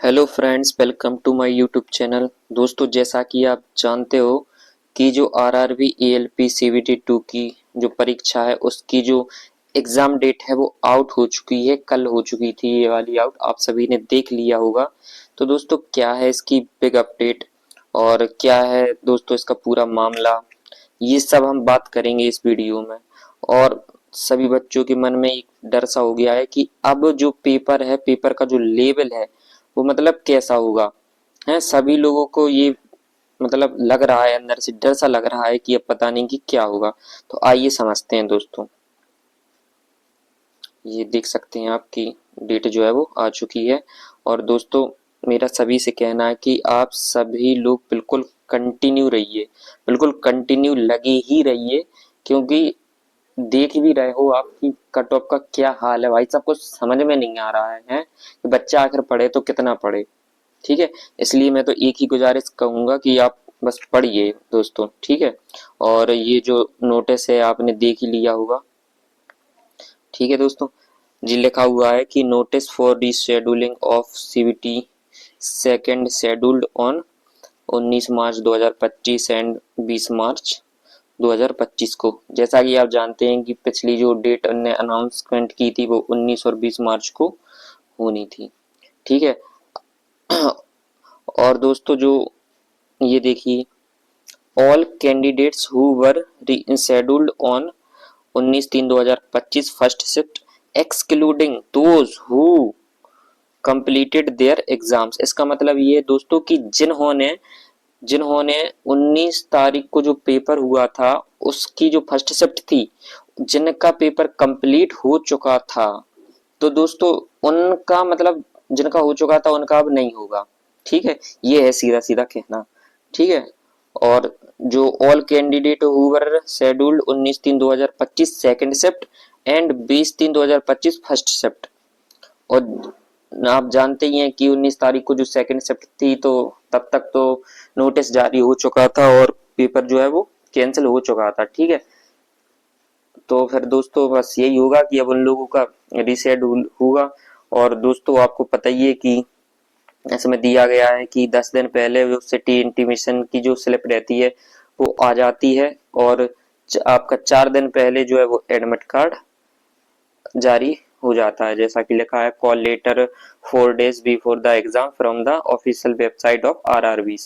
Hello friends, welcome to my YouTube channel. दोस्तों, जैसा कि आप जानते हो कि जो आरआरबी एएलपी सीवीटी 2 की जो परीक्षा है उसकी जो एग्ज़ाम डेट है वो आउट हो चुकी है। कल हो चुकी थी ये वाली आउट, आप सभी ने देख लिया होगा। तो दोस्तों, क्या है इसकी बिग अपडेट और क्या है दोस्तों इसका पूरा मामला, ये सब हम बात करेंगे इस वीडियो में। और सभी बच्चों के मन में एक डर सा हो गया है कि अब जो पेपर है, पेपर का जो लेवल है वो मतलब कैसा होगा। है सभी लोगों को ये मतलब लग रहा है, अंदर से डर सा लग रहा है कि अब पता नहीं कि क्या होगा। तो आइए समझते हैं दोस्तों। ये देख सकते हैं आपकी डेट जो है वो आ चुकी है। और दोस्तों, मेरा सभी से कहना है कि आप सभी लोग बिल्कुल कंटिन्यू रहिए, बिल्कुल कंटिन्यू लगे ही रहिए, क्योंकि देख भी रहे हो आप कि कट ऑफ का क्या हाल है। भाई, सब कुछ समझ में नहीं आ रहा है कि बच्चा आखिर पढ़े तो कितना पढ़े। ठीक है, इसलिए मैं तो एक ही गुजारिश कहूंगा कि आप बस पढ़िए दोस्तों। ठीक है, और ये जो नोटिस है आपने देख ही लिया होगा। ठीक है दोस्तों, जी लिखा हुआ है कि notice for rescheduling of CVT second scheduled on 19 March 2025 and 20 मार्च 2025 को। जैसा कि आप जानते हैं कि पिछली जो डेट ने अनाउंसमेंट की थी वो 19 और 20 मार्च को होनी थी। ठीक है, और दोस्तों जो ये देखिए, all candidates who were scheduled on 19/3/2025 first shift excluding those who completed their exams. इसका मतलब ये दोस्तों कि जिन्होंने जिन्होंने 19 तारीख को जो पेपर हुआ था उसकी जो फर्स्ट शिफ्ट थी, जिनका पेपर कंप्लीट हो चुका था, तो दोस्तों उनका मतलब जिनका हो चुका था उनका अब नहीं होगा। ठीक है, ये है सीधा सीधा कहना। ठीक है, और जो all candidate whoever scheduled 19/3/2025 second shift and 20/3/2025 first shift. और आप जानते ही हैं कि 19 तारीख को जो सेकंड शिफ्ट थी तो तब तक तो नोटिस जारी हो चुका था और पेपर जो है वो कैंसिल हो चुका था। ठीक है, तो फिर दोस्तों बस यही होगा कि अब उन लोगों का रीशेड्यूल होगा। और दोस्तों आपको पता ही है कि इसमें दिया गया है कि 10 दिन पहले वो सिटी इंटीमेशन की जो स्लिप रहती है वो आ जाती है, और आपका 4 दिन पहले जो है वो एडमिट कार्ड जारी हो जाता है। जैसा कि लिखा है, call letter 4 days before the exam from the official website of RRB.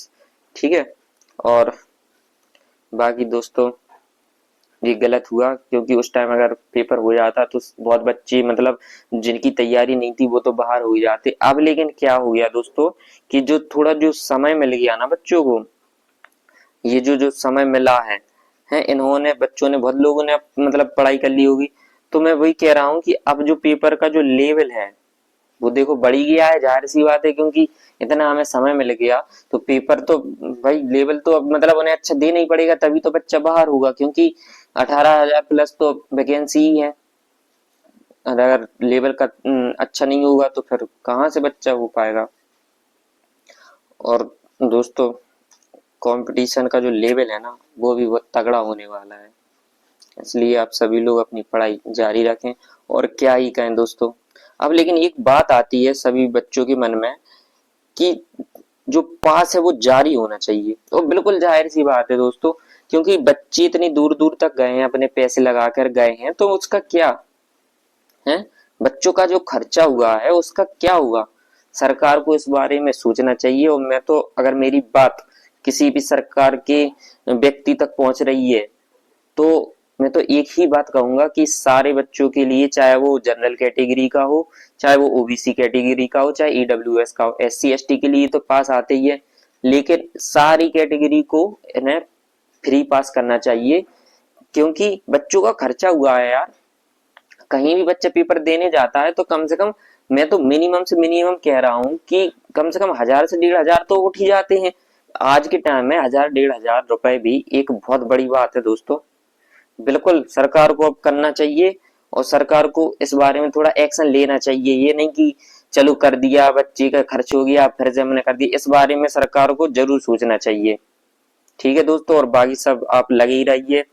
ठीक है, और बाकी दोस्तों ये गलत हुआ, क्योंकि उस टाइम अगर पेपर हो जाता तो बहुत बच्चे मतलब जिनकी तैयारी नहीं थी वो तो बाहर हो ही जाते। अब लेकिन क्या हो गया दोस्तों कि जो थोड़ा जो समय मिल गया ना बच्चों को, ये जो जो समय मिला है इन्होंने बच्चों ने बहुत लोगों ने मतलब पढ़ाई कर ली होगी। तो मैं वही कह रहा हूँ कि अब जो पेपर का जो लेवल है वो देखो बढ़ ही गया है, जाहिर सी बात है, क्योंकि इतना हमें समय मिल गया। तो पेपर तो भाई लेवल तो अब मतलब उन्हें अच्छा देना ही पड़ेगा, तभी तो बच्चा बाहर होगा, क्योंकि 18,000 प्लस तो वैकेंसी ही है। और अगर लेवल का अच्छा नहीं होगा तो फिर कहाँ से बच्चा हो पाएगा। और दोस्तों, कंपटीशन का जो लेवल है ना वो भी बहुत तगड़ा होने वाला है, इसलिए आप सभी लोग अपनी पढ़ाई जारी रखें। और क्या ही कहें दोस्तों। अब लेकिन एक बात आती है सभी बच्चों के मन में कि जो पास है वो जारी होना चाहिए। तो बिल्कुल जाहिर सी बात है दोस्तों, क्योंकि बच्चे इतनी दूर दूर तक गए हैं, अपने पैसे लगाकर गए हैं, तो उसका क्या है, बच्चों का जो खर्चा हुआ है उसका क्या हुआ। सरकार को इस बारे में सोचना चाहिए। और मैं तो अगर मेरी बात किसी भी सरकार के व्यक्ति तक पहुंच रही है तो मैं तो एक ही बात कहूंगा कि सारे बच्चों के लिए, चाहे वो जनरल कैटेगरी का हो, चाहे वो ओबीसी कैटेगरी का हो, चाहे ईडब्ल्यूएस का हो, एससी एसटी के लिए तो पास आते ही है, लेकिन सारी कैटेगरी को इन्हें फ्री पास करना चाहिए। क्योंकि बच्चों का खर्चा हुआ है यार। कहीं भी बच्चा पेपर देने जाता है तो कम से कम, मैं तो मिनिमम से मिनिमम कह रहा हूँ कि कम से कम 1000 से 1500 तो उठ ही जाते हैं। आज के टाइम में 1000 1500 रुपए भी एक बहुत बड़ी बात है दोस्तों। बिल्कुल सरकार को अब करना चाहिए, और सरकार को इस बारे में थोड़ा एक्शन लेना चाहिए। ये नहीं कि चलो कर दिया, बच्चे का खर्च हो गया फिर से हमने कर दिया। इस बारे में सरकार को जरूर सोचना चाहिए। ठीक है दोस्तों, और बाकी सब आप लगे ही रहिए।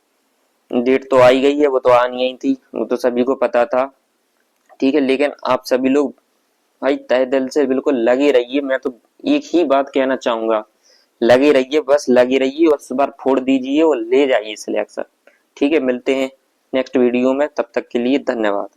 डेट तो आई गई है, वो तो आनी ही थी, वो तो सभी को पता था। ठीक है, लेकिन आप सभी लोग भाई तहे दिल से बिल्कुल लगी रहिए, मैं तो एक ही बात कहना चाहूंगा, लगी रहिए, बस लगी रहिए और इस बार फोड़ दीजिए और ले जाइए सिलेक्शन। ठीक है, मिलते हैं नेक्स्ट वीडियो में, तब तक के लिए धन्यवाद।